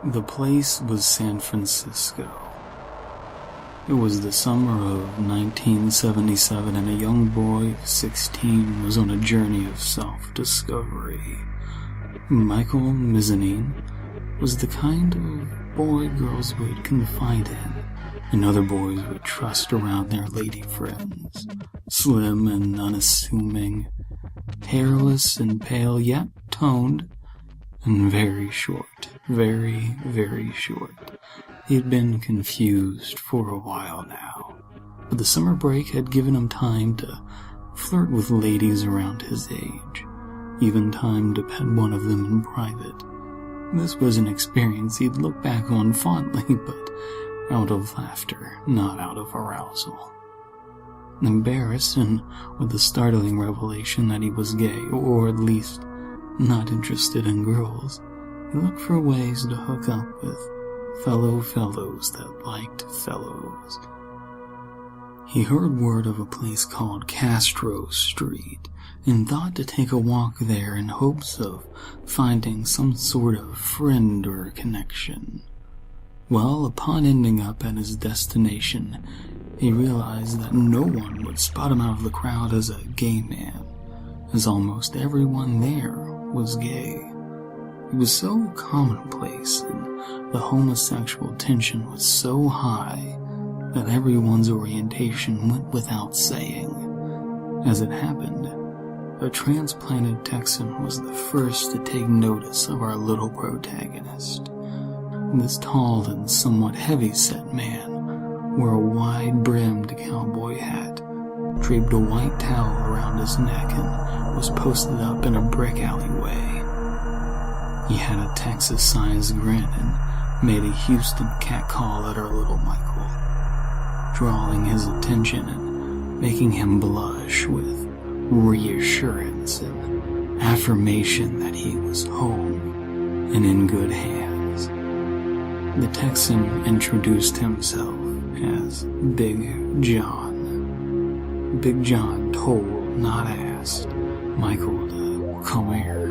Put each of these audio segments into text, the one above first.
The place was San Francisco. It was the summer of 1977, and a young boy of 16 was on a journey of self-discovery. Michael Mizzanin was the kind of boy girls would confide in, and other boys would trust around their lady friends. Slim and unassuming, hairless and pale, yet toned, and very short, very, very short. He had been confused for a while now, but the summer break had given him time to flirt with ladies around his age, even time to pet one of them in private. This was an experience he'd look back on fondly, but out of laughter, not out of arousal. Embarrassed and with the startling revelation that he was gay, or at least not interested in girls, he looked for ways to hook up with fellows that liked fellows. He heard word of a place called Castro Street and thought to take a walk there in hopes of finding some sort of friend or connection. Well, upon ending up at his destination, he realized that no one would spot him out of the crowd as a gay man, as almost everyone there was gay. It was so commonplace, and the homosexual tension was so high that everyone's orientation went without saying. As it happened, a transplanted Texan was the first to take notice of our little protagonist. This tall and somewhat heavy-set man wore a wide-brimmed cowboy hat, draped a white towel around his neck, and was posted up in a brick alleyway. He had a Texas-sized grin and made a Houston catcall at our little Michael, drawing his attention and making him blush with reassurance and affirmation that he was home and in good hands. The Texan introduced himself as Big John. Big John told, not asked, Michael to come here.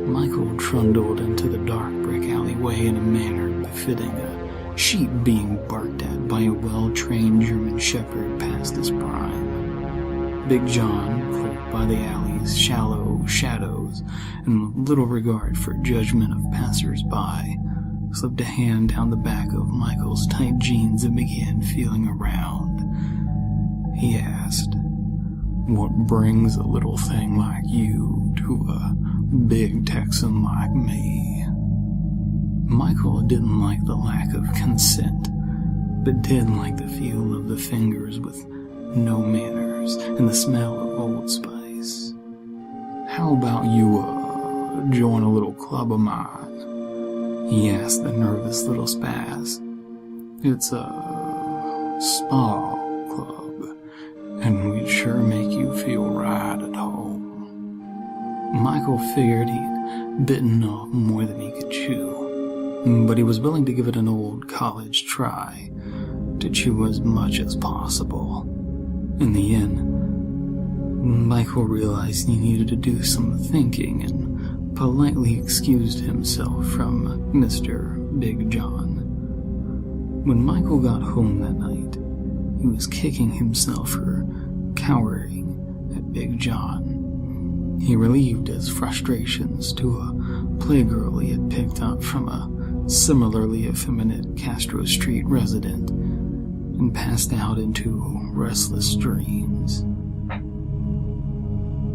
Michael trundled into the dark brick alleyway in a manner befitting a sheep being barked at by a well-trained German shepherd past his prime. Big John, cloaked by the alley's shallow shadows and with little regard for judgment of passers-by, slipped a hand down the back of Michael's tight jeans and began feeling around. He asked, "What brings a little thing like you to a big Texan like me?" Michael didn't like the lack of consent, but did like the feel of the fingers with no manners and the smell of Old Spice. "How about you, join a little club of mine?" he asked the nervous little spaz. "It's a spa club, and we'd sure make you feel right at home." Michael figured he'd bitten off more than he could chew, but he was willing to give it an old college try, to chew as much as possible. In the end, Michael realized he needed to do some thinking and politely excused himself from Mr. Big John. When Michael got home that night, he was kicking himself for cowering at Big John. He relieved his frustrations to a playgirl he had picked up from a similarly effeminate Castro Street resident and passed out into restless dreams.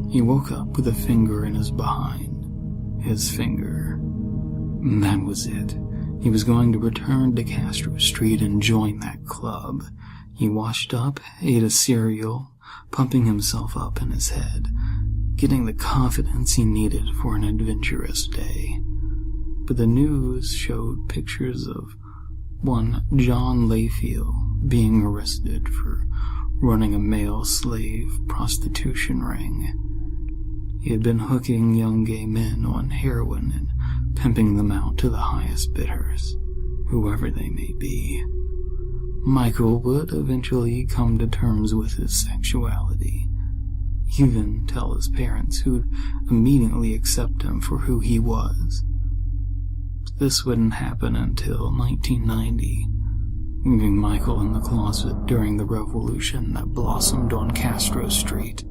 He woke up with a finger in his behind. His finger. That was it. He was going to return to Castro Street and join that club. He washed up, ate a cereal, pumping himself up in his head, getting the confidence he needed for an adventurous day. But the news showed pictures of one John Layfield being arrested for running a male slave prostitution ring. He had been hooking young gay men on heroin and pimping them out to the highest bidders, whoever they may be. Michael would eventually come to terms with his sexuality, even tell his parents, who'd immediately accept him for who he was. This wouldn't happen until 1990, leaving Michael in the closet during the revolution that blossomed on Castro Street.